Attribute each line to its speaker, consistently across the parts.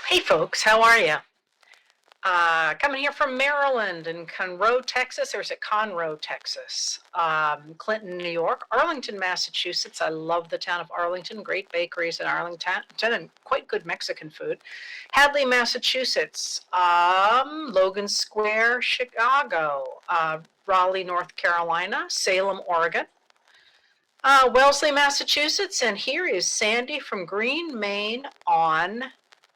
Speaker 1: Hey folks, how are you? Coming here from Maryland and Conroe, Texas, or is it Conroe, Texas? Clinton, New York, Arlington, Massachusetts. I love the town of Arlington. Great bakeries in Arlington and quite good Mexican food. Hadley, Massachusetts. Logan Square, Chicago. Raleigh, North Carolina. Salem, Oregon. Wellesley, Massachusetts, and here is Sandy from Green, Maine on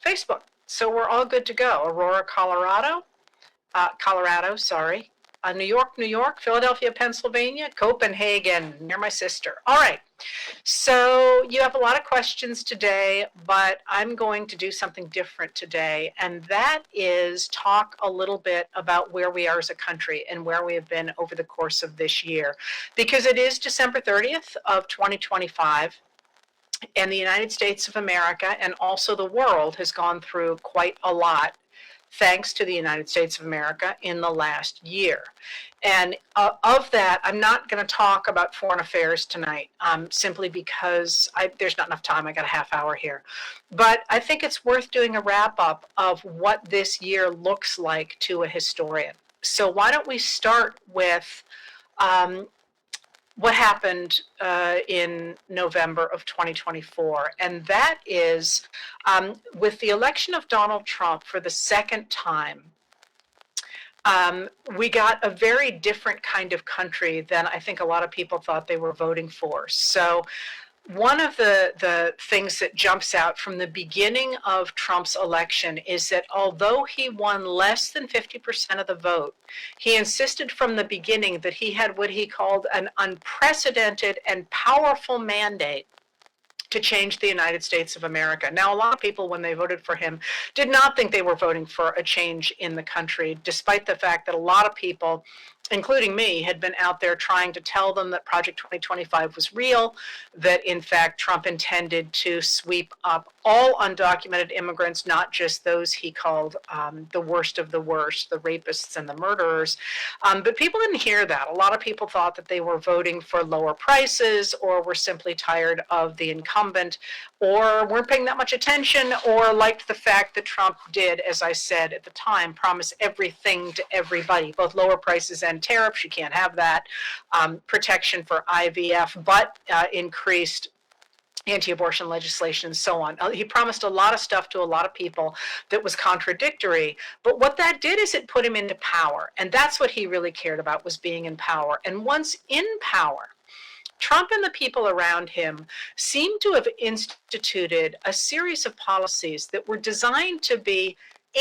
Speaker 1: Facebook. So we're all good to go. Aurora, Colorado, sorry. New York, New York, Philadelphia, Pennsylvania, Copenhagen, near my sister. All right. So you have a lot of questions today, but I'm going to do something different today, and that is talk a little bit about where we are as a country and where we have been over the course of this year, because it is December 30th of 2025. And the United States of America and also the world has gone through quite a lot thanks to the United States of America in the last year. And of that, I'm not going to talk about foreign affairs tonight, simply because there's not enough time. I got a half hour here. But I think it's worth doing a wrap up of what this year looks like to a historian. So why don't we start with what happened in November of 2024. And that is with the election of Donald Trump for the second time, we got a very different kind of country than I think a lot of people thought they were voting for. So one of the things that jumps out from the beginning of Trump's election is that although he won less than 50% of the vote, he insisted from the beginning that he had what he called an unprecedented and powerful mandate to change the United States of America. Now, a lot of people, when they voted for him, did not think they were voting for a change in the country, despite the fact that a lot of people, including me, had been out there trying to tell them that Project 2025 was real, that in fact Trump intended to sweep up all undocumented immigrants, not just those he called the worst of the worst, the rapists and the murderers. But people didn't hear that. A lot of people thought that they were voting for lower prices, or were simply tired of the incumbent, or weren't paying that much attention, or liked the fact that Trump did, as I said at the time, promise everything to everybody, both lower prices and tariffs. You can't have that. Protection for IVF, but increased anti-abortion legislation and so on. He promised a lot of stuff to a lot of people that was contradictory, but what that did is it put him into power, and that's what he really cared about, was being in power. And once in power, Trump and the people around him seem to have instituted a series of policies that were designed to be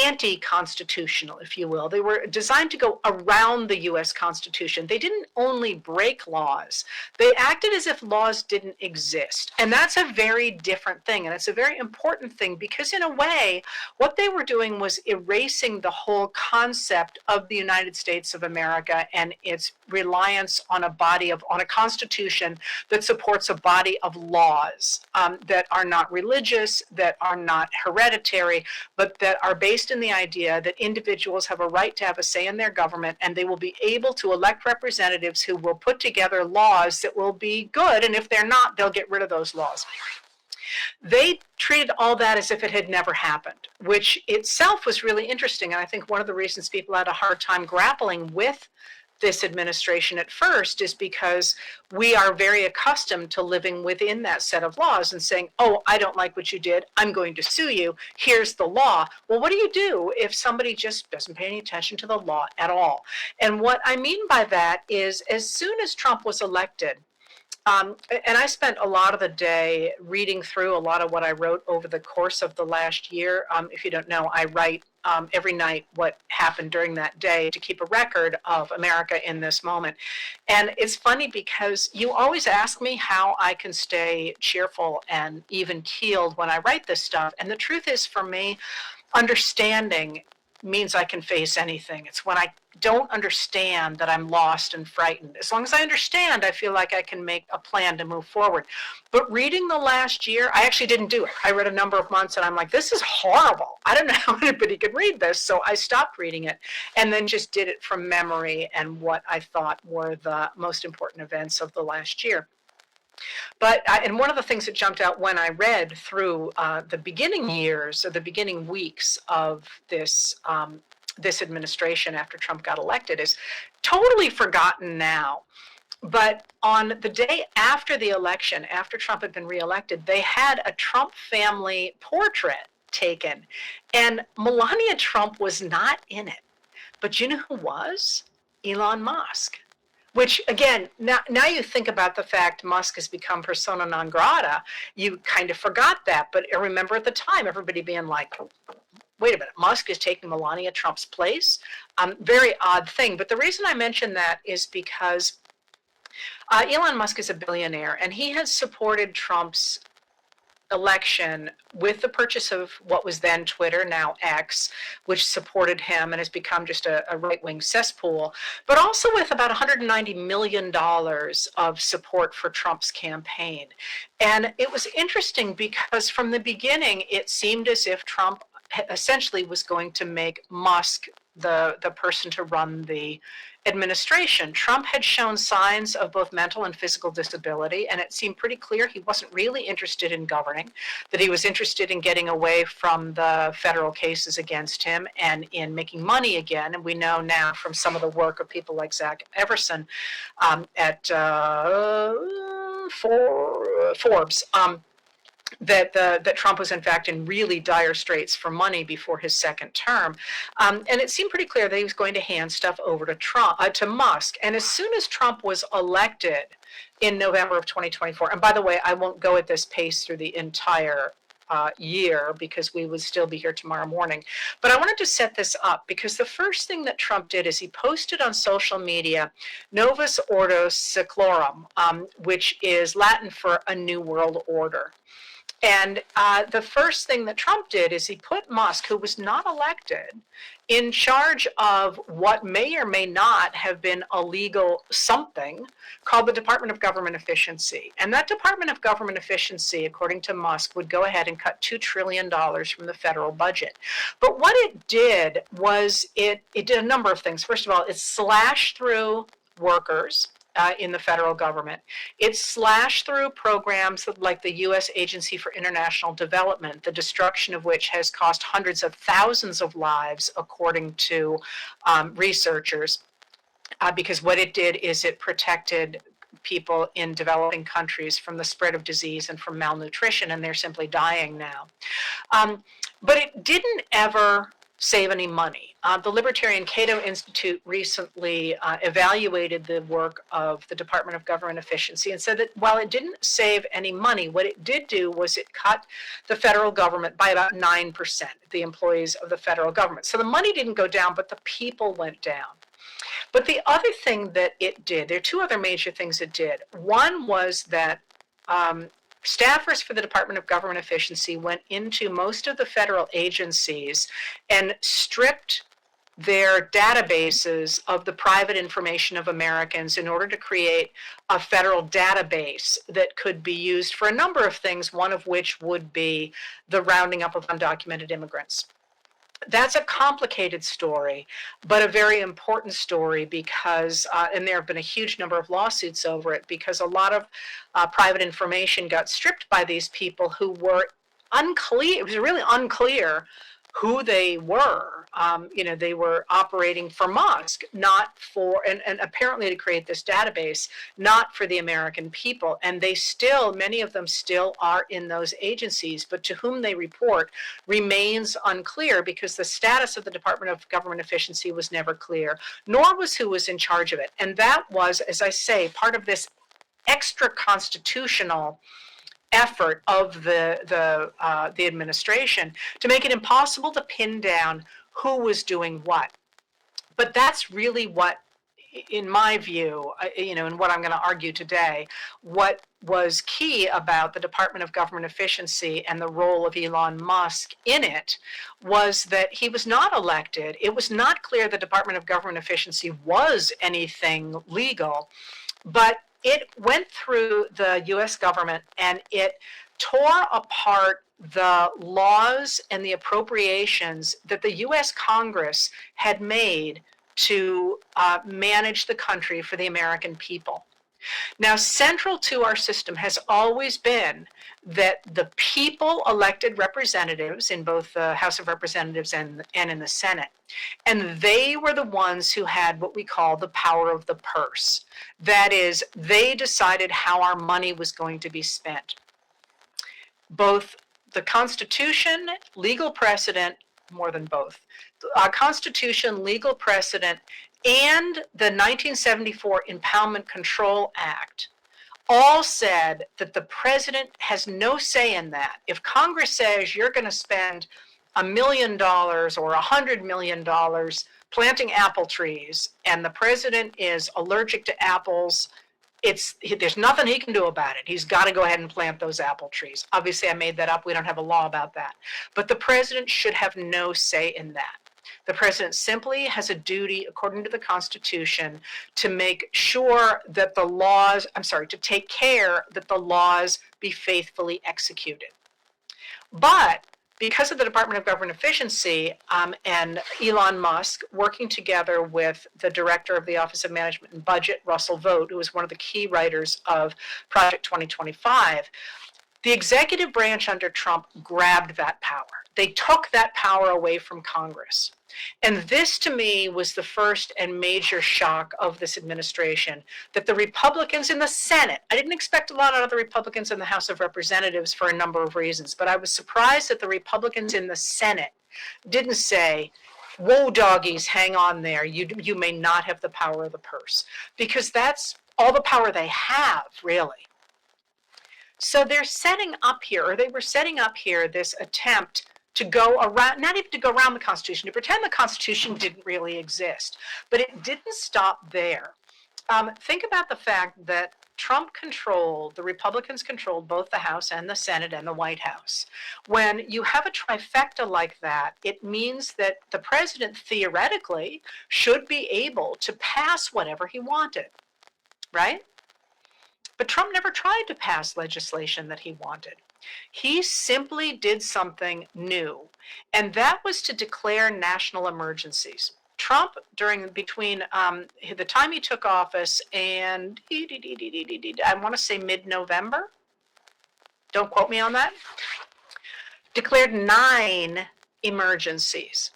Speaker 1: anti-constitutional, if you will. They were designed to go around the U.S. Constitution. They didn't only break laws, they acted as if laws didn't exist. And that's a very different thing, and it's a very important thing, because in a way, what they were doing was erasing the whole concept of the United States of America and its reliance on a constitution that supports a body of laws that are not religious, that are not hereditary, but that are based in the idea that individuals have a right to have a say in their government, and they will be able to elect representatives who will put together laws that will be good, and if they're not, they'll get rid of those laws. They treated all that as if it had never happened, which itself was really interesting. And I think one of the reasons people had a hard time grappling with this administration at first is because we are very accustomed to living within that set of laws and saying, oh, I don't like what you did, I'm going to sue you, here's the law. Well, what do you do if somebody just doesn't pay any attention to the law at all? And what I mean by that is, as soon as Trump was elected, and I spent a lot of the day reading through a lot of what I wrote over the course of the last year. If you don't know, I write every night what happened during that day to keep a record of America in this moment. And it's funny because you always ask me how I can stay cheerful and even keeled when I write this stuff. And the truth is, for me, understanding means I can face anything. It's when I don't understand that I'm lost and frightened. As long as I understand, I feel like I can make a plan to move forward. But reading the last year, I actually didn't do it. I read a number of months and I'm like, this is horrible. I don't know how anybody could read this. So I stopped reading it and then just did it from memory and what I thought were the most important events of the last year. And one of the things that jumped out when I read through the beginning years or the beginning weeks of this administration after Trump got elected is totally forgotten now. But on the day after the election, after Trump had been reelected, they had a Trump family portrait taken, and Melania Trump was not in it. But you know who was? Elon Musk. Which, again, now you think about the fact Musk has become persona non grata, you kind of forgot that. But I remember at the time, everybody being like, wait a minute, Musk is taking Melania Trump's place? Very odd thing. But the reason I mention that is because Elon Musk is a billionaire, and he has supported Trump's election with the purchase of what was then Twitter, now X, which supported him and has become just a right-wing cesspool, but also with about $190 million of support for Trump's campaign. And it was interesting because from the beginning, it seemed as if Trump essentially was going to make Musk the person to run the administration. Trump had shown signs of both mental and physical disability, and it seemed pretty clear he wasn't really interested in governing, that he was interested in getting away from the federal cases against him and in making money again. And we know now from some of the work of people like Zach Everson at Forbes, that Trump was in fact in really dire straits for money before his second term, and it seemed pretty clear that he was going to hand stuff over to Musk. And as soon as Trump was elected in November of 2024, and by the way, I won't go at this pace through the entire year because we would still be here tomorrow morning. But I wanted to set this up because the first thing that Trump did is he posted on social media Novus Ordo Seclorum, which is Latin for a new world order. And the first thing that Trump did is he put Musk, who was not elected, in charge of what may or may not have been a legal something called the Department of Government Efficiency. And that Department of Government Efficiency, according to Musk, would go ahead and cut $2 trillion from the federal budget. But what it did was it did a number of things. First of all, it slashed through workers in the federal government. It slashed through programs like the U.S. Agency for International Development, the destruction of which has cost hundreds of thousands of lives, according to researchers, because what it did is it protected people in developing countries from the spread of disease and from malnutrition, and they're simply dying now. But it didn't ever save any money. The Libertarian Cato Institute recently evaluated the work of the Department of Government Efficiency and said that while it didn't save any money, what it did do was it cut the federal government by about 9%, the employees of the federal government. So the money didn't go down, but the people went down. But the other thing that it did, there are two other major things it did. One was that staffers for the Department of Government Efficiency went into most of the federal agencies and stripped their databases of the private information of Americans in order to create a federal database that could be used for a number of things, one of which would be the rounding up of undocumented immigrants. That's a complicated story, but a very important story because, and there have been a huge number of lawsuits over it, because a lot of private information got stripped by these people who were unclear. It was really unclear who they were. They were operating for Musk, not for, and apparently to create this database, not for the American people. And they still, many of them still are in those agencies, but to whom they report remains unclear because the status of the Department of Government Efficiency was never clear, nor was who was in charge of it. And that was, as I say, part of this extra constitutional effort of the administration to make it impossible to pin down who was doing what. But that's really what, in my view, and what I'm going to argue today, what was key about the Department of Government Efficiency and the role of Elon Musk in it was that he was not elected. It was not clear the Department of Government Efficiency was anything legal, but it went through the U.S. government and it tore apart the laws and the appropriations that the U.S. Congress had made to manage the country for the American people. Now, central to our system has always been that the people elected representatives in both the House of Representatives and in the Senate, and they were the ones who had what we call the power of the purse. That is, they decided how our money was going to be spent. Both the Constitution, legal precedent, more than both, Constitution, legal precedent, and the 1974 Impoundment Control Act all said that the president has no say in that. If Congress says you're going to spend $1 million or $100 million planting apple trees, and the president is allergic to apples, there's nothing he can do about it. He's got to go ahead and plant those apple trees. Obviously, I made that up. We don't have a law about that. But the president should have no say in that. The president simply has a duty, according to the Constitution, to make sure that to take care that the laws be faithfully executed. But because of the Department of Government Efficiency and Elon Musk working together with the director of the Office of Management and Budget, Russell Vought, who was one of the key writers of Project 2025, the executive branch under Trump grabbed that power. They took that power away from Congress. And this, to me, was the first and major shock of this administration, that the Republicans in the Senate, I didn't expect a lot out of the Republicans in the House of Representatives for a number of reasons, but I was surprised that the Republicans in the Senate didn't say, whoa, doggies, hang on there. You may not have the power of the purse, because that's all the power they have, really. So they're setting up here, or they were setting up here, this attempt to go around, not even to go around the Constitution, to pretend the Constitution didn't really exist. But it didn't stop there. Think about the fact that the Republicans controlled both the House and the Senate and the White House. When you have a trifecta like that, it means that the president theoretically should be able to pass whatever he wanted, right? But Trump never tried to pass legislation that he wanted. He simply did something new, and that was to declare national emergencies. Trump, between the time he took office and I want to say mid-November, don't quote me on that, declared 9 emergencies.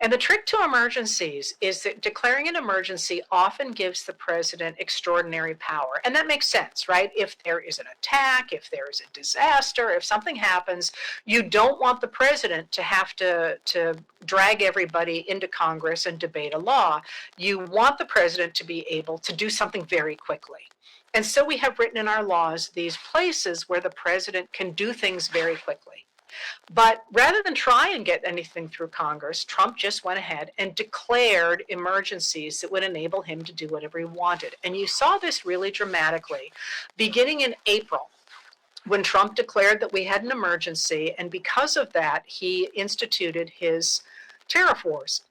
Speaker 1: And the trick to emergencies is that declaring an emergency often gives the president extraordinary power. And that makes sense, right? If there is an attack, if there is a disaster, if something happens, you don't want the president to have to drag everybody into Congress and debate a law. You want the president to be able to do something very quickly. And so we have written in our laws these places where the president can do things very quickly. But rather than try and get anything through Congress, Trump just went ahead and declared emergencies that would enable him to do whatever he wanted. And you saw this really dramatically beginning in April, when Trump declared that we had an emergency. And because of that, he instituted his tariff wars,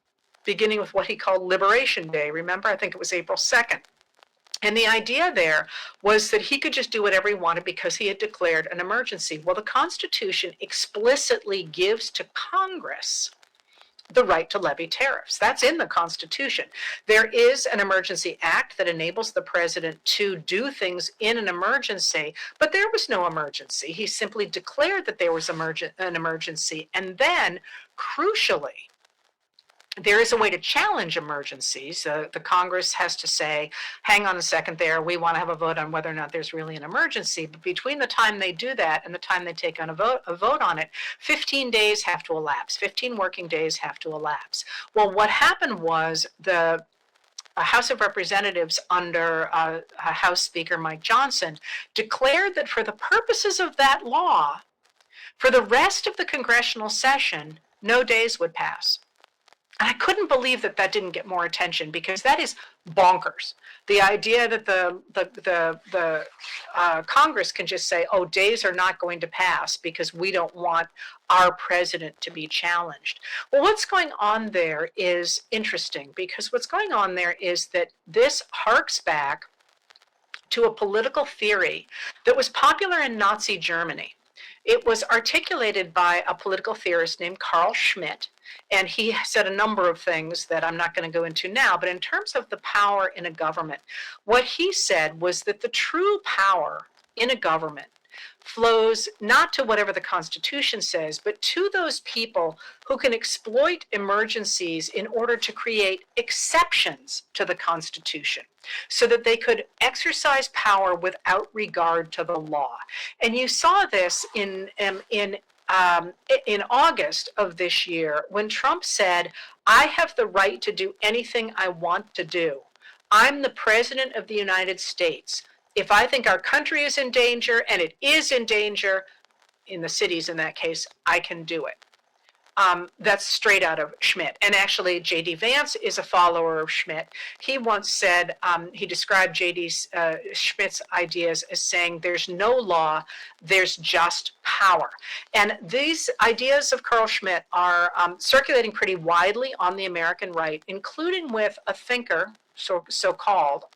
Speaker 1: beginning with what he called Liberation Day. Remember, I think it was April 2nd. And the idea there was that he could just do whatever he wanted because he had declared an emergency. Well, the Constitution explicitly gives to Congress the right to levy tariffs. That's in the Constitution. There is an emergency act that enables the president to do things in an emergency, but there was no emergency. He simply declared that there was an emergency. And then, crucially, there is a way to challenge emergencies. The Congress has to say, hang on a second there, we want to have a vote on whether or not there's really an emergency. But between the time they do that and the time they take on a vote on it, 15 days have to elapse, 15 working days have to elapse. Well, what happened was the House of Representatives under House Speaker Mike Johnson declared that for the purposes of that law, for the rest of the congressional session, no days would pass. And I couldn't believe that that didn't get more attention, because that is bonkers. The idea that the Congress can just say, oh, days are not going to pass because we don't want our president to be challenged. Well, what's going on there is interesting, because what's going on there is that this harks back to a political theory that was popular in Nazi Germany. It was articulated by a political theorist named Carl Schmitt, and he said a number of things that I'm not going to go into now, but in terms of the power in a government, what he said was that the true power in a government flows not to whatever the Constitution says, but to those people who can exploit emergencies in order to create exceptions to the Constitution so that they could exercise power without regard to the law. And you saw this in August of this year when Trump said, I have the right to do anything I want to do. I'm the president of the United States. If I think our country is in danger, and it is in danger, in the cities in that case, I can do it. That's straight out of Schmitt. And actually, J.D. Vance is a follower of Schmitt. He once said, he described J.D. Schmitt's ideas as saying, there's no law, there's just power. And these ideas of Carl Schmitt are circulating pretty widely on the American right, including with a thinker, so-called,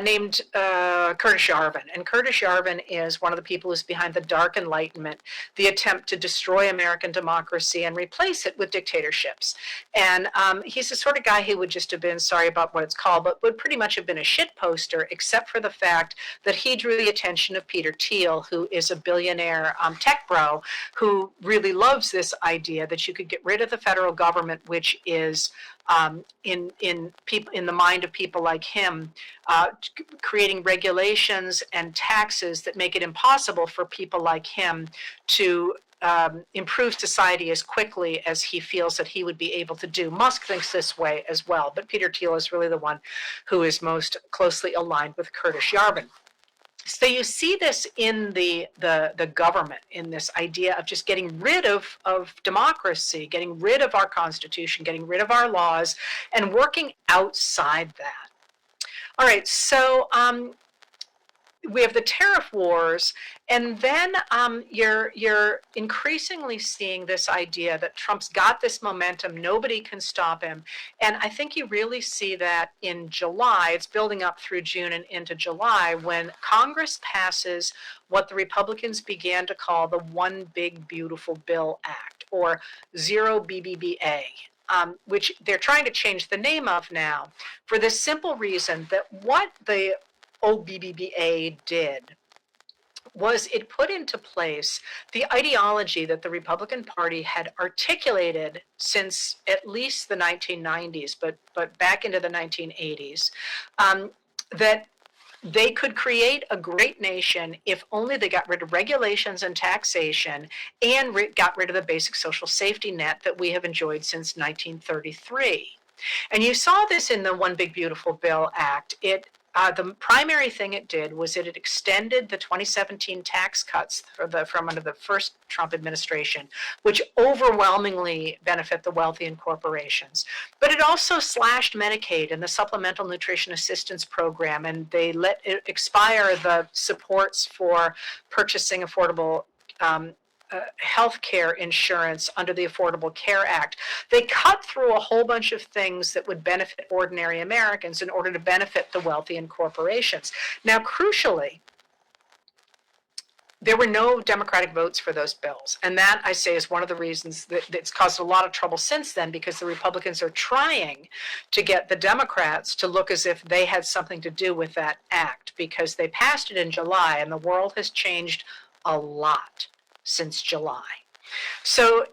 Speaker 1: named Curtis Yarvin. And Curtis Yarvin is one of the people who's behind the Dark Enlightenment, the attempt to destroy American democracy and replace it with dictatorships. And he's the sort of guy who would just have been, sorry about what it's called, but would pretty much have been a shit poster, except for the fact that he drew the attention of Peter Thiel, who is a billionaire tech bro, who really loves this idea that you could get rid of the federal government, which is in the mind of people like him, creating regulations and taxes that make it impossible for people like him to improve society as quickly as he feels that he would be able to do. Musk thinks this way as well, but Peter Thiel is really the one who is most closely aligned with Curtis Yarvin. So you see this in the government, in this idea of just getting rid of democracy, getting rid of our Constitution, getting rid of our laws, and working outside that. All right, so we have the tariff wars, and then you're increasingly seeing this idea that Trump's got this momentum, nobody can stop him. And I think you really see that in July. It's building up through June and into July when Congress passes what the Republicans began to call the One Big Beautiful Bill Act, or Zero BBBA. Which they're trying to change the name of now for the simple reason that what the OBBBA did was it put into place the ideology that the Republican Party had articulated since at least the 1990s, but back into the 1980s, that they could create a great nation if only they got rid of regulations and taxation and got rid of the basic social safety net that we have enjoyed since 1933. And you saw this in the One Big Beautiful Bill Act. The primary thing it did was it extended the 2017 tax cuts from under the first Trump administration, which overwhelmingly benefit the wealthy and corporations. But it also slashed Medicaid and the Supplemental Nutrition Assistance Program, and they let it expire the supports for purchasing affordable health care insurance under the Affordable Care Act. They cut through a whole bunch of things that would benefit ordinary Americans in order to benefit the wealthy and corporations. Now, crucially, there were no Democratic votes for those bills. And that, I say, is one of the reasons that it's caused a lot of trouble since then, because the Republicans are trying to get the Democrats to look as if they had something to do with that act, because they passed it in July, and the world has changed a lot since July. So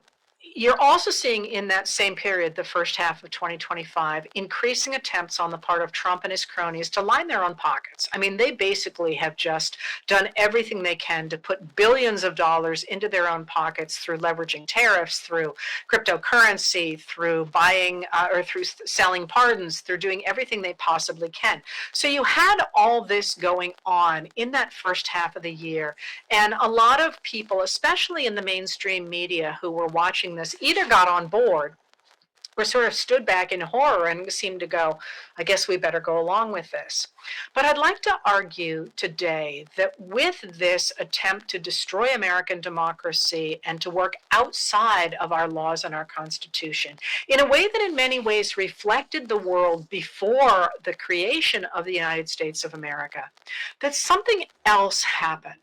Speaker 1: you're also seeing in that same period, the first half of 2025, increasing attempts on the part of Trump and his cronies to line their own pockets. I mean, they basically have just done everything they can to put billions of dollars into their own pockets through leveraging tariffs, through cryptocurrency, through buying or through selling pardons, through doing everything they possibly can. So you had all this going on in that first half of the year. And a lot of people, especially in the mainstream media who were watching this, either got on board or sort of stood back in horror and seemed to go, I guess we better go along with this. But I'd like to argue today that with this attempt to destroy American democracy and to work outside of our laws and our Constitution, in a way that in many ways reflected the world before the creation of the United States of America, that something else happened.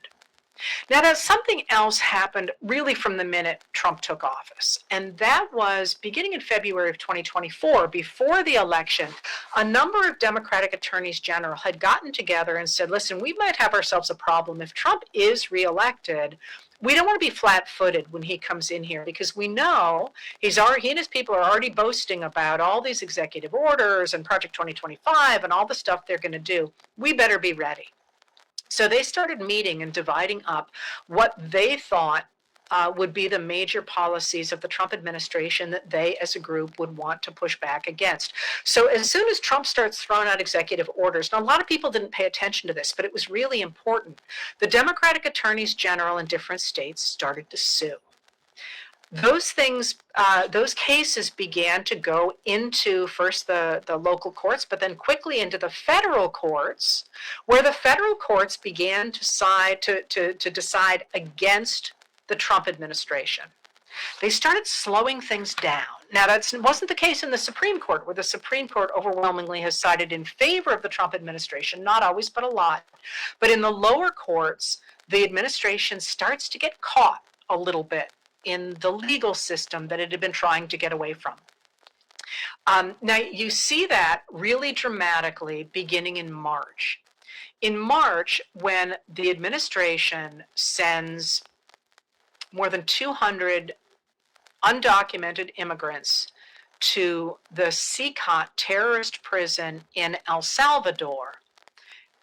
Speaker 1: Now, that something else happened really from the minute Trump took office, and that was beginning in February of 2024, before the election, a number of Democratic attorneys general had gotten together and said, listen, we might have ourselves a problem. If Trump is reelected, we don't want to be flat-footed when he comes in here, because we know he and his people are already boasting about all these executive orders and Project 2025 and all the stuff they're going to do. We better be ready. So they started meeting and dividing up what they thought would be the major policies of the Trump administration that they as a group would want to push back against. So as soon as Trump starts throwing out executive orders, now a lot of people didn't pay attention to this, but it was really important. The Democratic attorneys general in different states started to sue. Those cases began to go into first the local courts, but then quickly into the federal courts, where the federal courts began to decide against the Trump administration. They started slowing things down. Now, that wasn't the case in the Supreme Court, where the Supreme Court overwhelmingly has sided in favor of the Trump administration, not always, but a lot. But in the lower courts, the administration starts to get caught a little bit in the legal system that it had been trying to get away from. Now, you see that really dramatically beginning in March. In March, when the administration sends more than 200 undocumented immigrants to the Secot terrorist prison in El Salvador,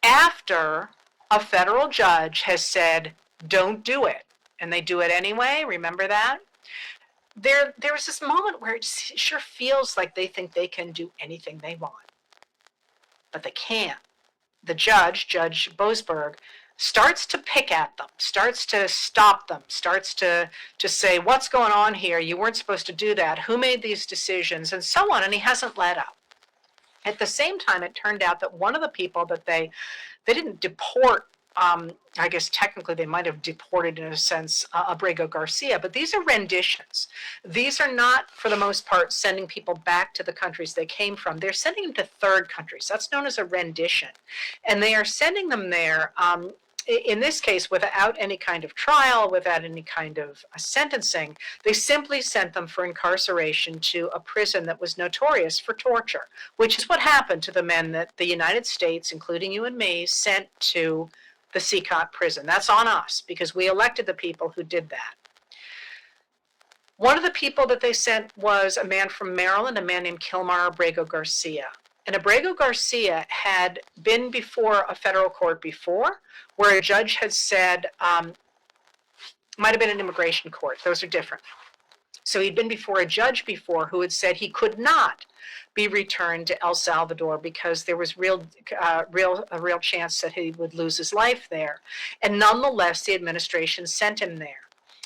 Speaker 1: after a federal judge has said, don't do it, and they do it anyway, remember that? There was this moment where it sure feels like they think they can do anything they want, but they can't. The judge, Judge Boasberg, starts to pick at them, starts to stop them, starts to say, what's going on here? You weren't supposed to do that. Who made these decisions? And so on, and he hasn't let up. At the same time, it turned out that one of the people that they didn't deport, I guess technically they might have deported in a sense Abrego Garcia, but these are renditions. These are not, for the most part, sending people back to the countries they came from. They're sending them to third countries. That's known as a rendition. And they are sending them there, in this case, without any kind of trial, without any kind of sentencing. They simply sent them for incarceration to a prison that was notorious for torture, which is what happened to the men that the United States, including you and me, sent to the Secot prison. That's on us, because we elected the people who did that. One of the people that they sent was a man from Maryland, a man named Kilmar Abrego Garcia. And Abrego Garcia had been before a federal court before, where a judge had said, might have been an immigration court, those are different. So he'd been before a judge before who had said he could not be returned to El Salvador because there was a real chance that he would lose his life there. And nonetheless, the administration sent him there.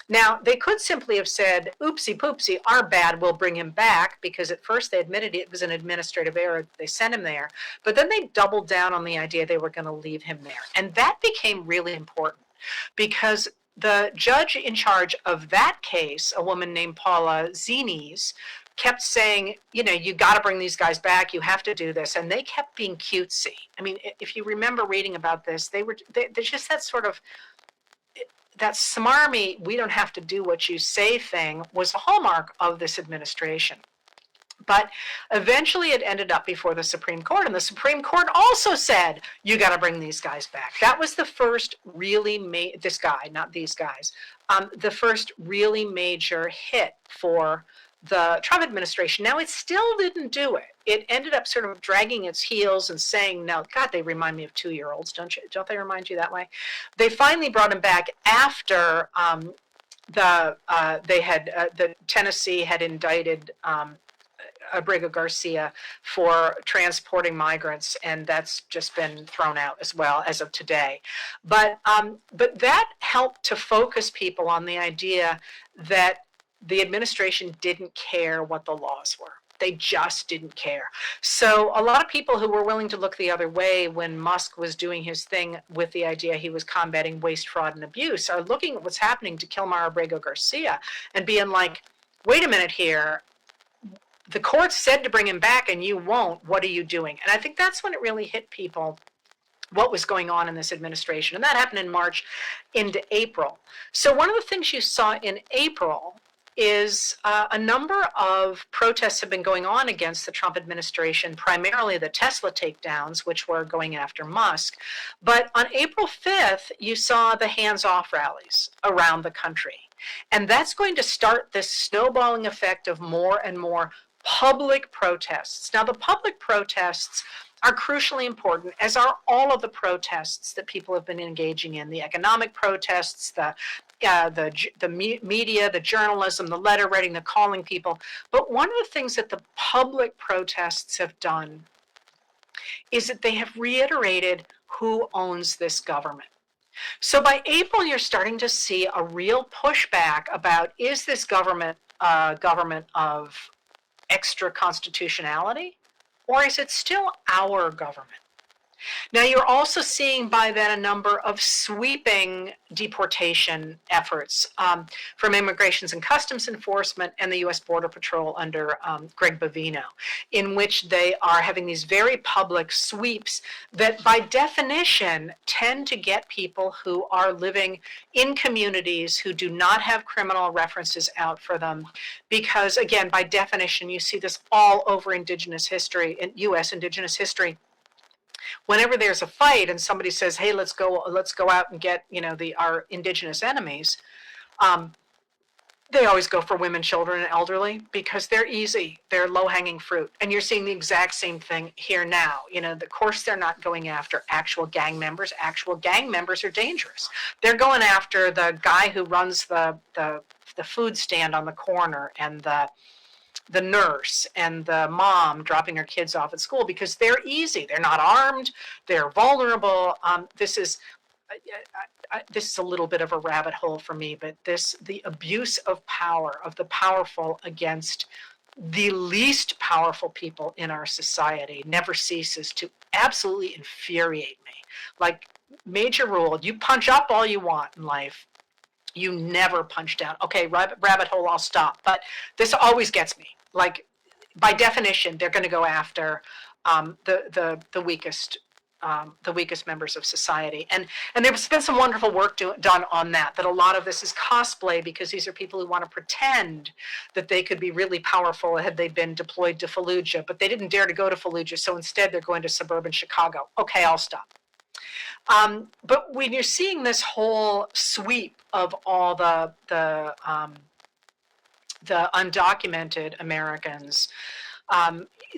Speaker 1: Now, they could simply have said, oopsie poopsie, our bad, we'll bring him back, because at first they admitted it was an administrative error that they sent him there. But then they doubled down on the idea they were going to leave him there. And that became really important, because the judge in charge of that case, a woman named Paula Zines, kept saying, you got to bring these guys back. You have to do this. And they kept being cutesy. I mean, if you remember reading about this, there's just that sort of, that smarmy, we don't have to do what you say thing was a hallmark of this administration. But eventually it ended up before the Supreme Court, and the Supreme Court also said, you got to bring these guys back. That was the first really this guy, not these guys, the first really major hit for the Trump administration. Now, it still didn't do it. It ended up sort of dragging its heels and saying, no, God, they remind me of 2-year-olds, don't they remind you that way? They finally brought him back after the Tennessee had indicted Abrego Garcia for transporting migrants, and that's just been thrown out as well as of today. But that helped to focus people on the idea that the administration didn't care what the laws were. They just didn't care. So a lot of people who were willing to look the other way when Musk was doing his thing with the idea he was combating waste, fraud, and abuse are looking at what's happening to Kilmar Abrego Garcia and being like, wait a minute here, the court said to bring him back and you won't, what are you doing? And I think that's when it really hit people what was going on in this administration. And that happened in March into April. So one of the things you saw in April is a number of protests have been going on against the Trump administration, primarily the Tesla takedowns, which were going after Musk. But on April 5th, you saw the hands-off rallies around the country. And that's going to start this snowballing effect of more and more public protests. Now, the public protests are crucially important, as are all of the protests that people have been engaging in, the economic protests, the media, the journalism, the letter writing, the calling people. But one of the things that the public protests have done is that they have reiterated who owns this government. So by April, you're starting to see a real pushback about, is this government a government of extra constitutionality, or is it still our government? Now, you're also seeing by then a number of sweeping deportation efforts from Immigration and Customs Enforcement and the U.S. Border Patrol under Greg Bovino, in which they are having these very public sweeps that by definition tend to get people who are living in communities who do not have criminal references out for them. Because again, by definition, you see this all over Indigenous history, in U.S. Indigenous history. Whenever there's a fight and somebody says, "Hey, let's go out and get our indigenous enemies," they always go for women, children, and elderly because they're easy, they're low-hanging fruit. And you're seeing the exact same thing here now. Of course, they're not going after actual gang members. Actual gang members are dangerous. They're going after the guy who runs the food stand on the corner and the nurse and the mom dropping her kids off at school because they're easy. They're not armed. They're vulnerable. This is a little bit of a rabbit hole for me, but the abuse of power of the powerful against the least powerful people in our society never ceases to absolutely infuriate me. Like, major rule, you punch up all you want in life. You never punch down. Okay, rabbit hole, I'll stop. But this always gets me. Like, by definition, they're going to go after the weakest members of society. And there's been some wonderful work done on that a lot of this is cosplay, because these are people who want to pretend that they could be really powerful had they been deployed to Fallujah, but they didn't dare to go to Fallujah, so instead they're going to suburban Chicago. Okay, I'll stop. But when you're seeing this whole sweep of all the undocumented Americans,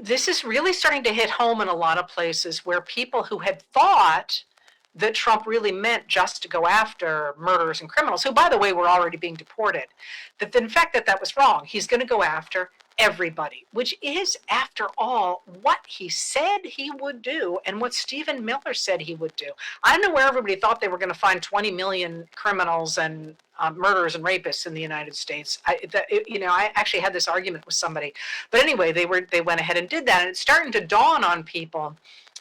Speaker 1: this is really starting to hit home in a lot of places where people who had thought that Trump really meant just to go after murderers and criminals, who, by the way, were already being deported, that in fact that was wrong. He's going to go after everybody, which is, after all, what he said he would do and what Stephen Miller said he would do. I don't know where everybody thought they were going to find 20 million criminals and murderers and rapists in the United States. I actually had this argument with somebody. But anyway, they went ahead and did that, and it's starting to dawn on people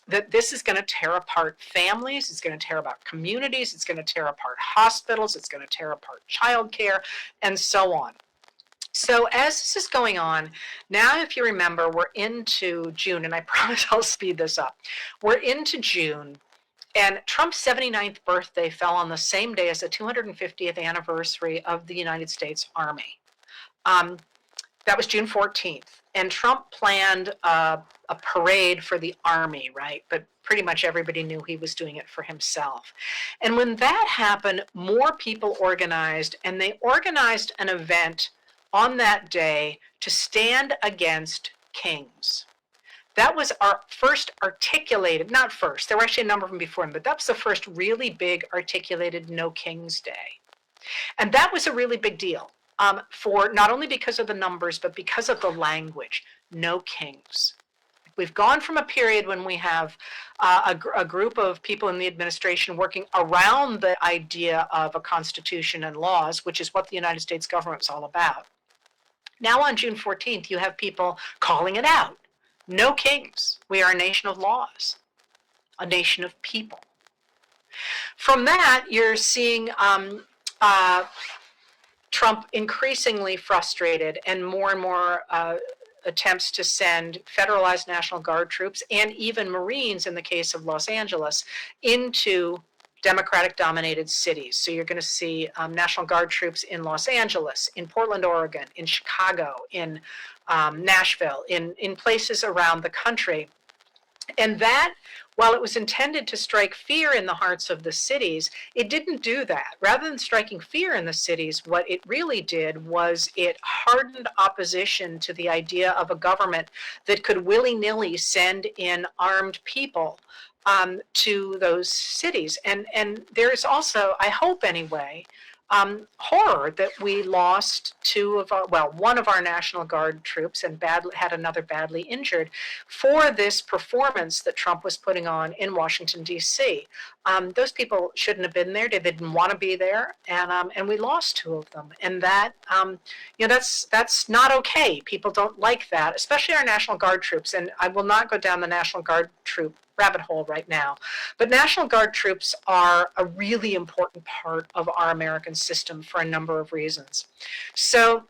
Speaker 1: that this is going to tear apart families, it's going to tear apart communities, it's going to tear apart hospitals, it's going to tear apart childcare, and so on. So as this is going on, now if you remember, we're into June, and I promise I'll speed this up. We're into June, and Trump's 79th birthday fell on the same day as the 250th anniversary of the United States Army. That was June 14th, and Trump planned a parade for the Army, right? But pretty much everybody knew he was doing it for himself. And when that happened, more people organized, and they organized an event on that day to stand against kings. That was our first articulated, not first, there were actually a number of them before him, but that was the first really big articulated No Kings Day. And that was a really big deal, for not only because of the numbers, but because of the language. No kings. We've gone from a period when we have a group of people in the administration working around the idea of a constitution and laws, which is what the United States government is all about. Now on June 14th, you have people calling it out. No kings. We are a nation of laws, a nation of people. From that, you're seeing Trump increasingly frustrated and more attempts to send federalized National Guard troops and even Marines, in the case of Los Angeles, into Democratic-dominated cities. So you're going to see National Guard troops in Los Angeles, in Portland, Oregon, in Chicago, in Nashville, in places around the country. And that, while it was intended to strike fear in the hearts of the cities, it didn't do that. Rather than striking fear in the cities, what it really did was it hardened opposition to the idea of a government that could willy-nilly send in armed people to those cities. And there's also, I hope anyway, horror that we lost one of our National Guard troops and had another badly injured for this performance that Trump was putting on in Washington, D.C. Those people shouldn't have been there. They didn't want to be there, and we lost two of them. And that, that's not okay. People don't like that, especially our National Guard troops. And I will not go down the National Guard troop rabbit hole right now. But National Guard troops are a really important part of our American system for a number of reasons. So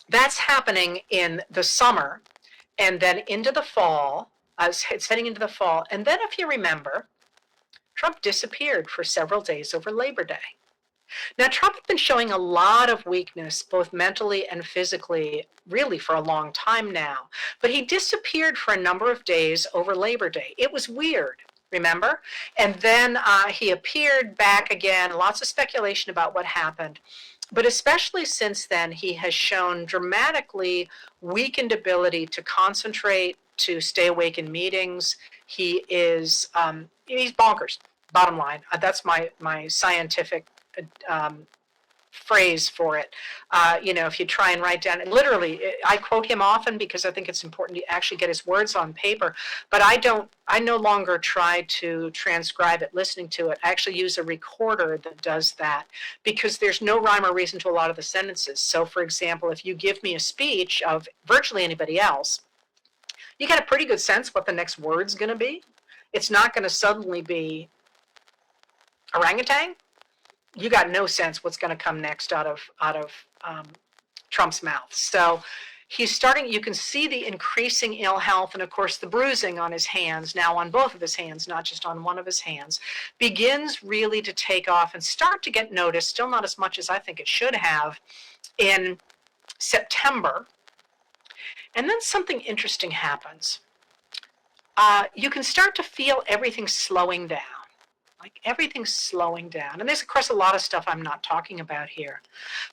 Speaker 1: that's happening in the summer and then into the fall. It's heading into the fall. And then if you remember, Trump disappeared for several days over Labor Day. Now, Trump had been showing a lot of weakness, both mentally and physically, really for a long time now. But he disappeared for a number of days over Labor Day. It was weird, remember? And then he appeared back again, lots of speculation about what happened. But especially since then, he has shown dramatically weakened ability to concentrate, to stay awake in meetings. He's bonkers, bottom line. That's my scientific phrase for it. If you try and write down, and literally, I quote him often because I think it's important to actually get his words on paper, but I no longer try to transcribe it listening to it. I actually use a recorder that does that because there's no rhyme or reason to a lot of the sentences. So for example, if you give me a speech of virtually anybody else, you get a pretty good sense what the next word's going to be. It's not going to suddenly be orangutan. You got no sense what's going to come next out of Trump's mouth. So he's starting, you can see the increasing ill health and of course the bruising on his hands, now on both of his hands, not just on one of his hands, begins really to take off and start to get noticed, still not as much as I think it should have, in September. And then something interesting happens. You can start to feel everything slowing down. Like everything's slowing down. And there's, of course, a lot of stuff I'm not talking about here.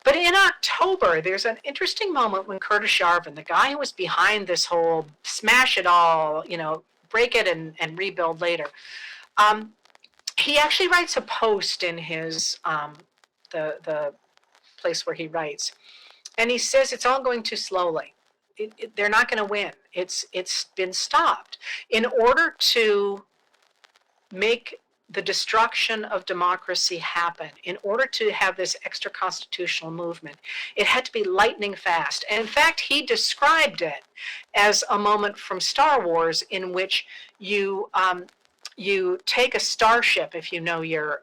Speaker 1: But in October, there's an interesting moment when Curtis Yarvin, the guy who was behind this whole smash it all, break it and rebuild later, he actually writes a post in his, the place where he writes. And he says it's all going too slowly. They're not going to win. It's been stopped. In order to make the destruction of democracy happen, in order to have this extra constitutional movement, it had to be lightning fast. And in fact, he described it as a moment from Star Wars in which you take a starship, if you know your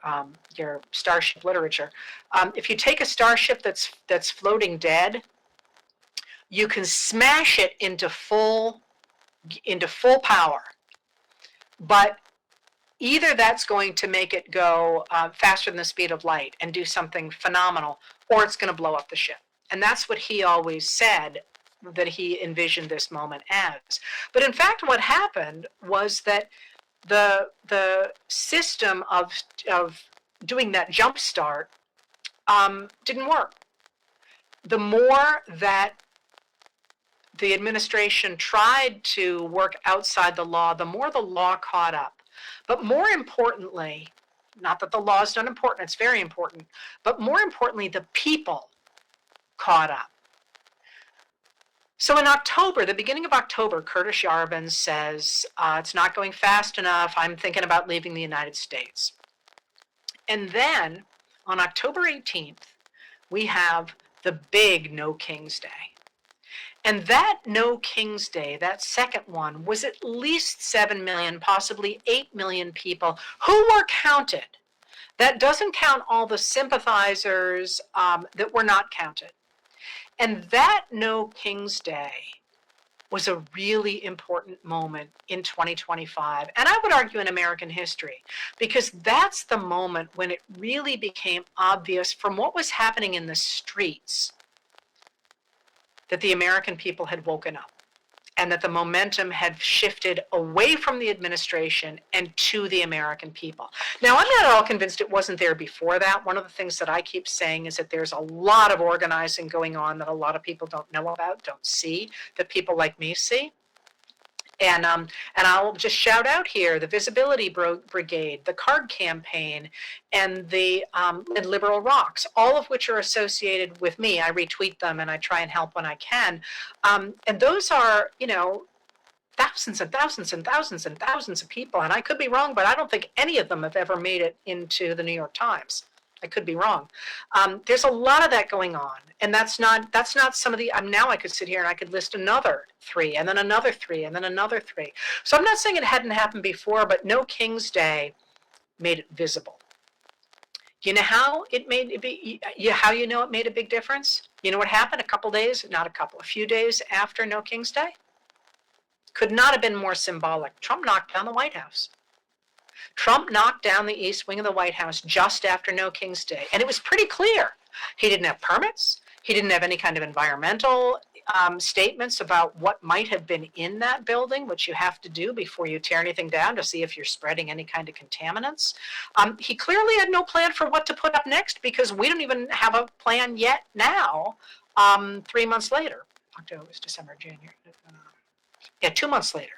Speaker 1: starship literature, if you take a starship that's floating dead, you can smash it into full power, but either that's going to make it go faster than the speed of light and do something phenomenal, or it's going to blow up the ship. And that's what he always said that he envisioned this moment as. But in fact, what happened was that the system of doing that jump start didn't work. The more that the administration tried to work outside the law, the more the law caught up. But more importantly, not that the law is not important, it's very important, but more importantly, the people caught up. So in October, the beginning of October, Curtis Yarvin says, it's not going fast enough, I'm thinking about leaving the United States. And then on October 18th, we have the big No King's Day. And that No King's Day, that second one, was at least 7 million, possibly 8 million people who were counted. That doesn't count all the sympathizers that were not counted. And that No King's Day was a really important moment in 2025, and I would argue in American history, because that's the moment when it really became obvious from what was happening in the streets that the American people had woken up and that the momentum had shifted away from the administration and to the American people. Now, I'm not at all convinced it wasn't there before that. One of the things that I keep saying is that there's a lot of organizing going on that a lot of people don't know about, don't see, that people like me see. And I'll just shout out here the Visibility Brigade, the Card Campaign, and the and Liberal Rocks, all of which are associated with me. I retweet them and I try and help when I can. And those are, thousands and thousands and thousands and thousands of people. And I could be wrong, but I don't think any of them have ever made it into the New York Times. I could be wrong. There's a lot of that going on, and that's not some of the. Now I could sit here and I could list another 3, and then another 3, and then another 3. So I'm not saying it hadn't happened before, but No King's Day made it visible. You know how it made it be? How you know it made a big difference? You know what happened? A few days after No King's Day. Could not have been more symbolic. Trump knocked down the White House. Trump knocked down the East Wing of the White House just after No King's Day. And it was pretty clear. He didn't have permits. He didn't have any kind of environmental statements about what might have been in that building, which you have to do before you tear anything down to see if you're spreading any kind of contaminants. He clearly had no plan for what to put up next, because we don't even have a plan yet now, 3 months later. October, December, January. 2 months later.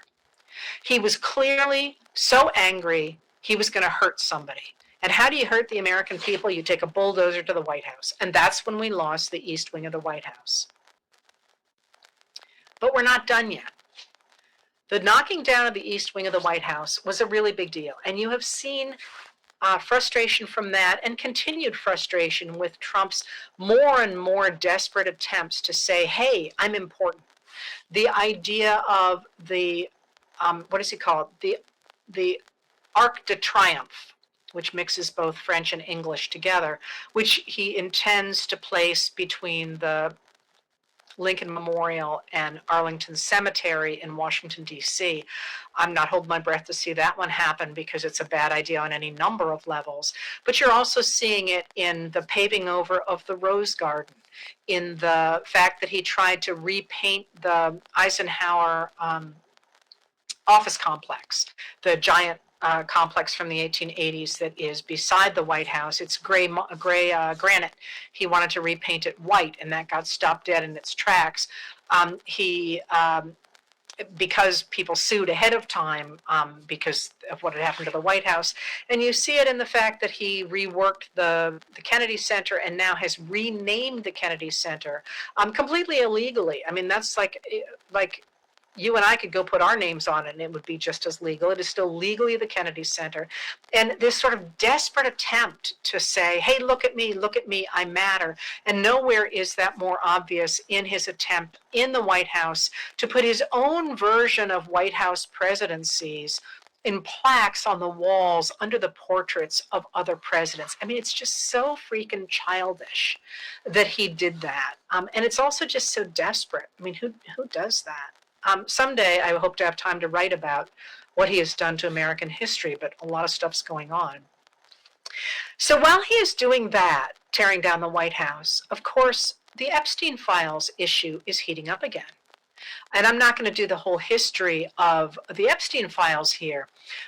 Speaker 1: He was clearly so angry he was going to hurt somebody. And how do you hurt the American people? You take a bulldozer to the White House. And that's when we lost the East Wing of the White House. But we're not done yet. The knocking down of the East Wing of the White House was a really big deal. And you have seen frustration from that, and continued frustration with Trump's more and more desperate attempts to say, hey, I'm important. The idea of the what is he called? The Arc de Triomphe, which mixes both French and English together, which he intends to place between the Lincoln Memorial and Arlington Cemetery in Washington, D.C. I'm not holding my breath to see that one happen, because it's a bad idea on any number of levels. But you're also seeing it in the paving over of the Rose Garden, in the fact that he tried to repaint the Eisenhower office complex, the giant complex from the 1880s that is beside the White House. It's gray granite. He wanted to repaint it white, and that got stopped dead in its tracks. Because people sued ahead of time because of what had happened to the White House. And you see it in the fact that he reworked the Kennedy Center and now has renamed the Kennedy Center completely illegally. I mean, that's like you and I could go put our names on it and it would be just as legal. It is still legally the Kennedy Center. And this sort of desperate attempt to say, hey, look at me, I matter. And nowhere is that more obvious in his attempt in the White House to put his own version of White House presidencies in plaques on the walls under the portraits of other presidents. I mean, it's just so freaking childish that he did that. And it's also just so desperate. I mean, who does that? Someday I hope to have time to write about what he has done to American history, but a lot of stuff's going on. So while he is doing that, tearing down the White House, of course, the Epstein files issue is heating up again. And I'm not going to do the whole history of the Epstein files here,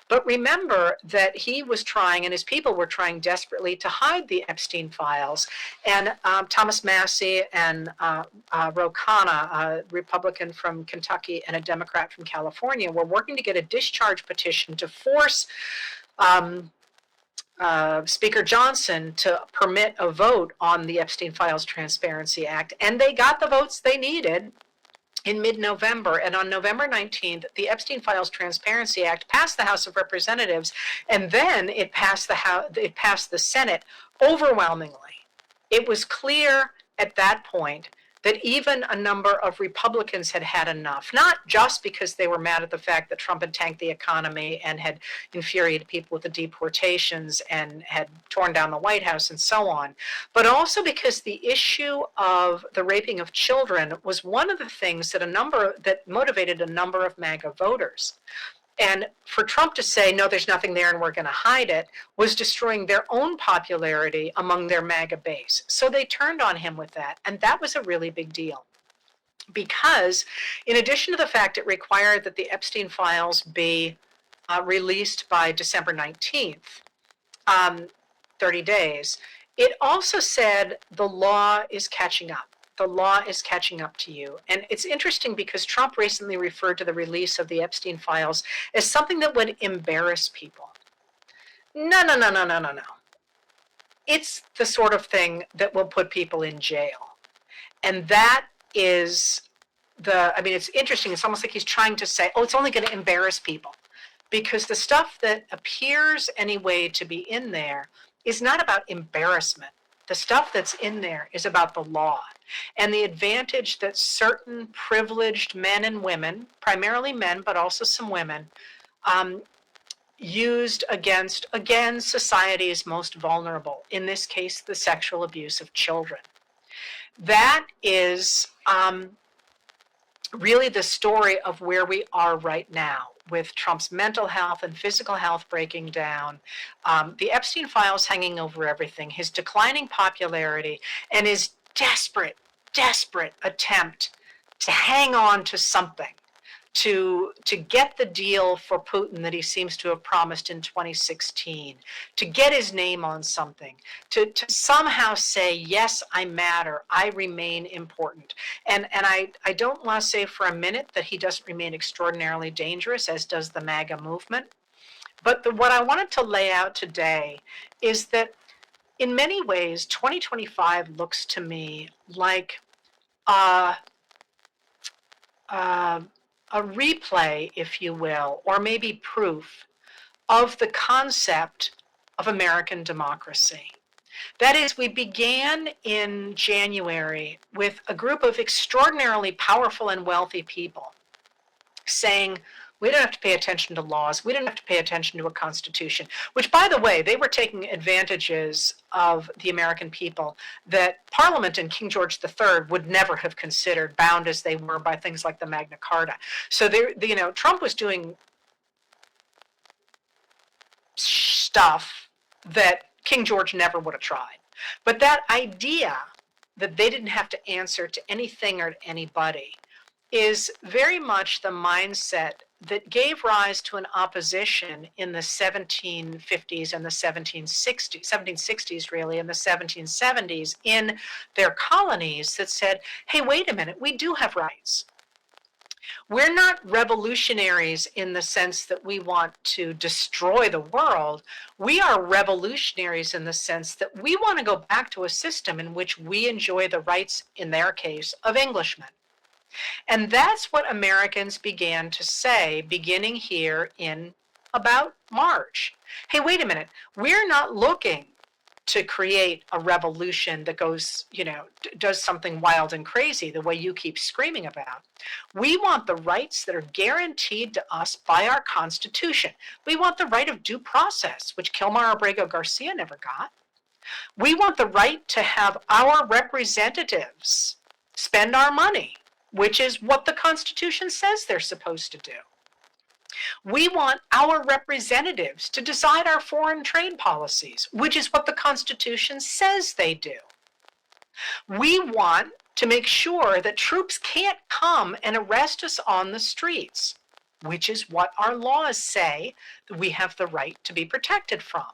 Speaker 1: but remember that he was trying, and his people were trying desperately to hide the Epstein files. And Thomas Massie and Ro Khanna, a Republican from Kentucky and a Democrat from California, were working to get a discharge petition to force Speaker Johnson to permit a vote on the Epstein Files Transparency Act. And they got the votes they needed in mid-November, and on November 19th, the Epstein Files Transparency Act passed the House of Representatives, and then it passed the Senate overwhelmingly. It was clear at that point that even a number of Republicans had had enough, not just because they were mad at the fact that Trump had tanked the economy and had infuriated people with the deportations and had torn down the White House and so on, but also because the issue of the raping of children was one of the things that motivated a number of MAGA voters. And for Trump to say, no, there's nothing there and we're going to hide it, was destroying their own popularity among their MAGA base. So they turned on him with that. And that was a really big deal. Because in addition to the fact it required that the Epstein files be released by December 19th, 30 days, it also said the law is catching up. The law is catching up to you. And it's interesting because Trump recently referred to the release of the Epstein files as something that would embarrass people. No, no, no, no, no, no, no. It's the sort of thing that will put people in jail. And that is it's interesting. It's almost like he's trying to say, oh, it's only going to embarrass people. Because the stuff that appears anyway to be in there is not about embarrassment. The stuff that's in there is about the law and the advantage that certain privileged men and women, primarily men, but also some women, used against, again, society's most vulnerable, in this case, the sexual abuse of children. That is really the story of where we are right now, with Trump's mental health and physical health breaking down, the Epstein files hanging over everything, his declining popularity, and his desperate attempt to hang on to something, to get the deal for Putin that he seems to have promised in 2016, to get his name on something, to somehow say, yes, I matter, I remain important. And I don't want to say for a minute that he doesn't remain extraordinarily dangerous, as does the MAGA movement. But what I wanted to lay out today is that in many ways, 2025 looks to me like a replay, if you will, or maybe proof of the concept of American democracy. That is, we began in January with a group of extraordinarily powerful and wealthy people saying, we don't have to pay attention to laws, we don't have to pay attention to a constitution, which, by the way, they were taking advantages of the American people that Parliament and King George III would never have considered, bound as they were by things like the Magna Carta. So Trump was doing stuff that King George never would have tried. But that idea that they didn't have to answer to anything or to anybody is very much the mindset that gave rise to an opposition in the 1750s and the 1760s really, and the 1770s in their colonies that said, hey, wait a minute, we do have rights. We're not revolutionaries in the sense that we want to destroy the world. We are revolutionaries in the sense that we want to go back to a system in which we enjoy the rights, in their case, of Englishmen. And that's what Americans began to say, beginning here in about March. Hey, wait a minute, we're not looking to create a revolution that goes, does something wild and crazy the way you keep screaming about. We want the rights that are guaranteed to us by our Constitution. We want the right of due process, which Kilmar Abrego Garcia never got. We want the right to have our representatives spend our money, which is what the Constitution says they're supposed to do. We want our representatives to decide our foreign trade policies, which is what the Constitution says they do. We want to make sure that troops can't come and arrest us on the streets, which is what our laws say that we have the right to be protected from.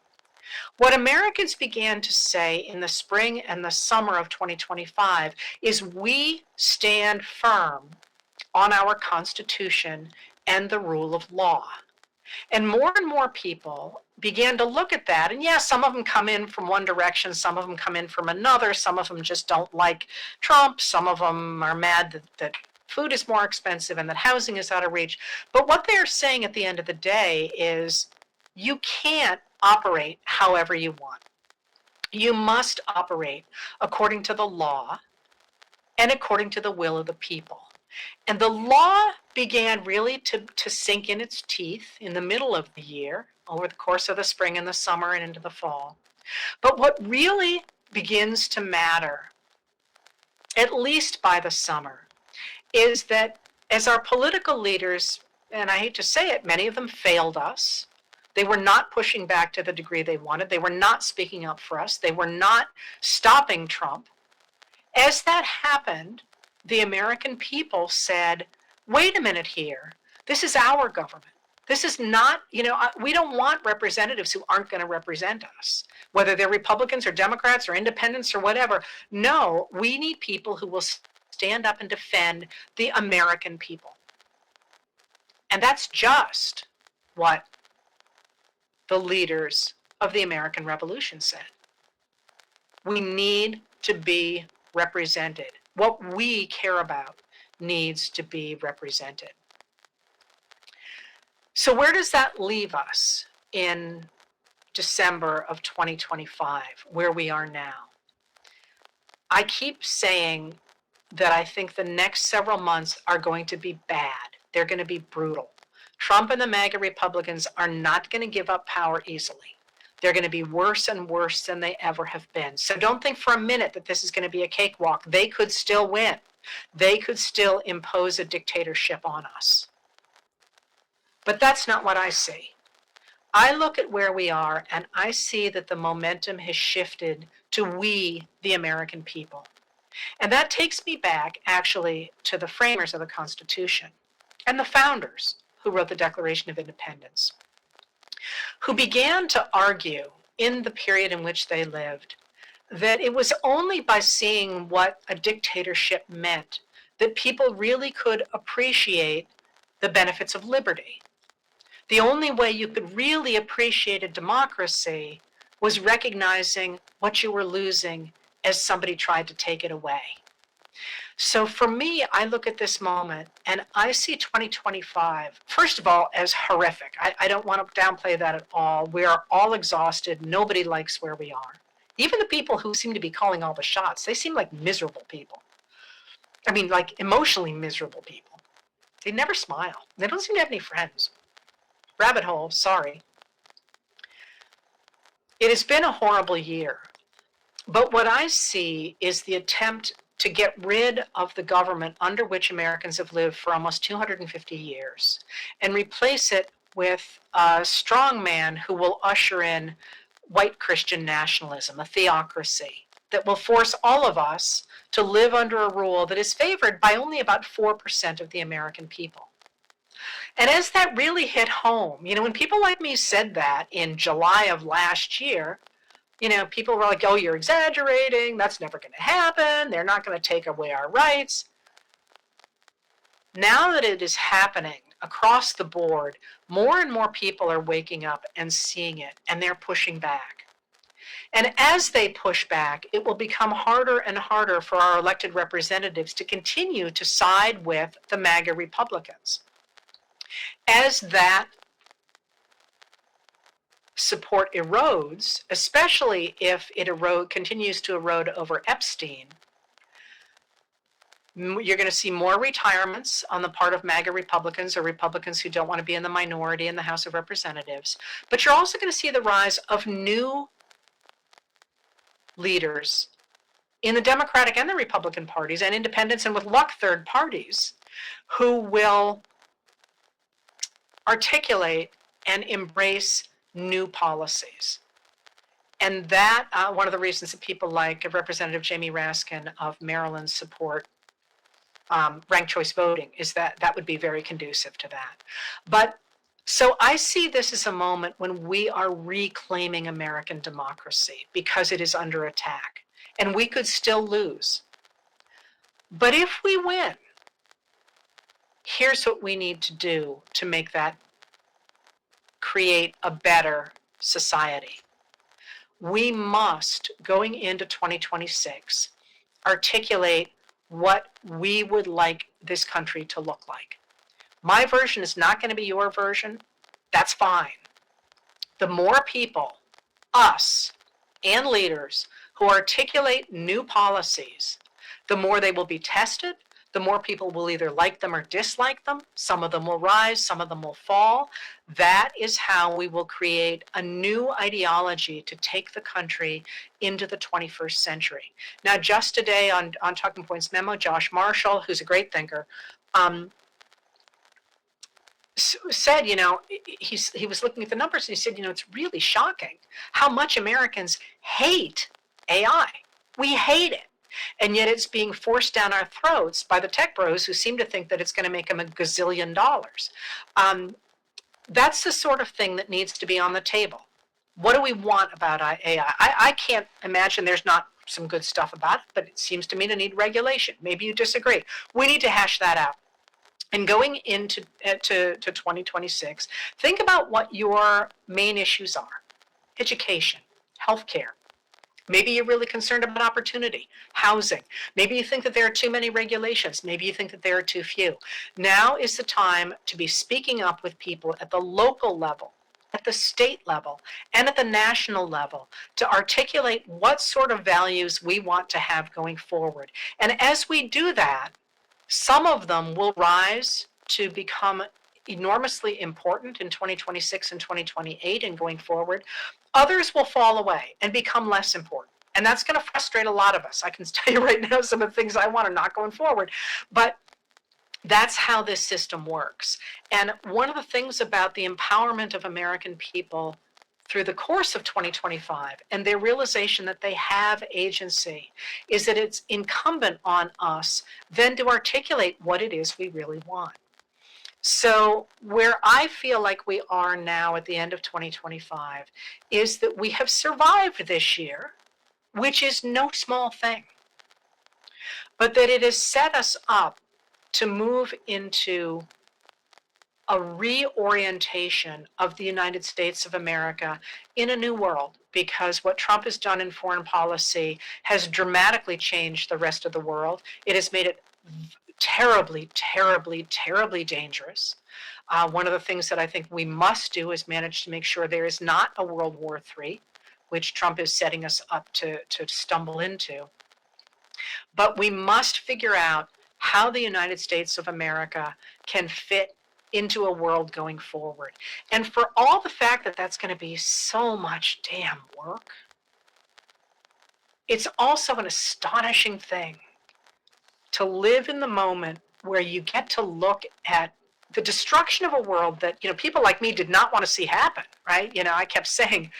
Speaker 1: What Americans began to say in the spring and the summer of 2025 is we stand firm on our Constitution and the rule of law. And more people began to look at that. And yes, some of them come in from one direction, some of them come in from another, some of them just don't like Trump, some of them are mad that food is more expensive and that housing is out of reach. But what they're saying at the end of the day is you can't operate however you want. You must operate according to the law and according to the will of the people. And the law began really to sink in its teeth in the middle of the year, over the course of the spring and the summer and into the fall. But what really begins to matter, at least by the summer, is that as our political leaders, and I hate to say it, many of them failed us. They were not pushing back to the degree they wanted. They were not speaking up for us. They were not stopping Trump. As that happened, the American people said, wait a minute here. This is our government. This is not, we don't want representatives who aren't going to represent us, whether they're Republicans or Democrats or independents or whatever. No, we need people who will stand up and defend the American people. And that's just what the leaders of the American Revolution said. We need to be represented. What we care about needs to be represented. So where does that leave us in December of 2025, where we are now? I keep saying that I think the next several months are going to be bad. They're going to be brutal. Trump and the MAGA Republicans are not going to give up power easily. They're going to be worse and worse than they ever have been. So don't think for a minute that this is going to be a cakewalk. They could still win. They could still impose a dictatorship on us. But that's not what I see. I look at where we are and I see that the momentum has shifted to we, the American people. And that takes me back actually to the framers of the Constitution and the founders who wrote the Declaration of Independence, who began to argue in the period in which they lived that it was only by seeing what a dictatorship meant that people really could appreciate the benefits of liberty. The only way you could really appreciate a democracy was recognizing what you were losing as somebody tried to take it away. So for me, I look at this moment and I see 2025, first of all, as horrific. I don't want to downplay that at all. We are all exhausted. Nobody likes where we are. Even the people who seem to be calling all the shots, they seem like miserable people. I mean, like emotionally miserable people. They never smile. They don't seem to have any friends. Rabbit hole, sorry. It has been a horrible year. But what I see is the attempt to get rid of the government under which Americans have lived for almost 250 years and replace it with a strong man who will usher in white Christian nationalism, a theocracy that will force all of us to live under a rule that is favored by only about 4% of the American people. And as that really hit home, when people like me said that in July of last year, people were like, oh, you're exaggerating. That's never going to happen. They're not going to take away our rights. Now that it is happening across the board, more and more people are waking up and seeing it, and they're pushing back. And as they push back, it will become harder and harder for our elected representatives to continue to side with the MAGA Republicans. As that support erodes, especially if it continues to erode over Epstein, you're going to see more retirements on the part of MAGA Republicans or Republicans who don't want to be in the minority in the House of Representatives. But you're also going to see the rise of new leaders in the Democratic and the Republican parties and independents and with luck third parties who will articulate and embrace new policies. And that, one of the reasons that people like Representative Jamie Raskin of Maryland support ranked choice voting is that would be very conducive to that. But so I see this as a moment when we are reclaiming American democracy because it is under attack. And we could still lose. But if we win, here's what we need to do to make that create a better society. We must, going into 2026, articulate what we would like this country to look like. My version is not going to be your version. That's fine. The more people, us, and leaders who articulate new policies the more they will be tested, the more people will either like them or dislike them. Some of them will rise, some of them will fall. That is how we will create a new ideology to take the country into the 21st century. Now, just today on Talking Points Memo, Josh Marshall, who's a great thinker, said, he was looking at the numbers and he said, it's really shocking how much Americans hate AI. We hate it. And yet it's being forced down our throats by the tech bros who seem to think that it's going to make them a gazillion dollars. That's the sort of thing that needs to be on the table. What do we want about AI? I can't imagine there's not some good stuff about it, but it seems to me to need regulation. Maybe you disagree. We need to hash that out. And going into to 2026, think about what your main issues are. Education, healthcare. Maybe you're really concerned about opportunity, housing. Maybe you think that there are too many regulations. Maybe you think that there are too few. Now is the time to be speaking up with people at the local level, at the state level, and at the national level to articulate what sort of values we want to have going forward. And as we do that, some of them will rise to become enormously important in 2026 and 2028 and going forward. Others will fall away and become less important. And that's going to frustrate a lot of us. I can tell you right now some of the things I want are not going forward. But that's how this system works. And one of the things about the empowerment of American people through the course of 2025 and their realization that they have agency is that it's incumbent on us then to articulate what it is we really want. So where I feel like we are now at the end of 2025 is that we have survived this year, which is no small thing, but that it has set us up to move into a reorientation of the United States of America in a new world, because what Trump has done in foreign policy has dramatically changed the rest of the world. It has made it terribly, terribly, terribly dangerous. One of the things that I think we must do is manage to make sure there is not a World War III, which Trump is setting us up to stumble into. But we must figure out how the United States of America can fit into a world going forward. And for all the fact that that's going to be so much damn work, it's also an astonishing thing to live in the moment where you get to look at the destruction of a world that, people like me did not want to see happen, right? I kept saying,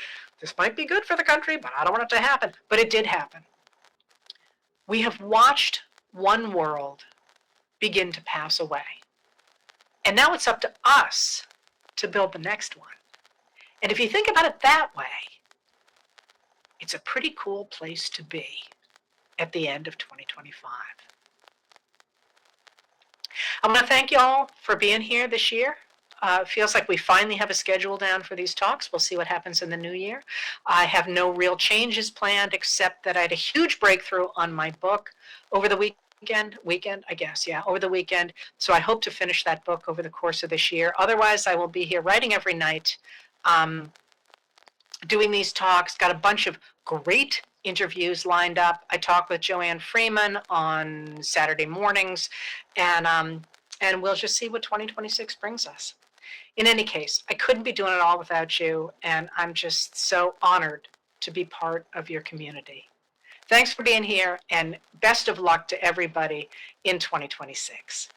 Speaker 1: this might be good for the country, but I don't want it to happen. But it did happen. We have watched one world begin to pass away. And now it's up to us to build the next one. And if you think about it that way, it's a pretty cool place to be at the end of 2025. I want to thank you all for being here this year. It feels like we finally have a schedule down for these talks. We'll see what happens in the new year. I have no real changes planned, except that I had a huge breakthrough on my book over the weekend, I guess, yeah, over the weekend. So I hope to finish that book over the course of this year. Otherwise, I will be here writing every night, doing these talks. Got a bunch of great interviews lined up. I talk with Joanne Freeman on Saturday mornings, and we'll just see what 2026 brings us. In any case, I couldn't be doing it all without you, and I'm just so honored to be part of your community. Thanks for being here, and best of luck to everybody in 2026.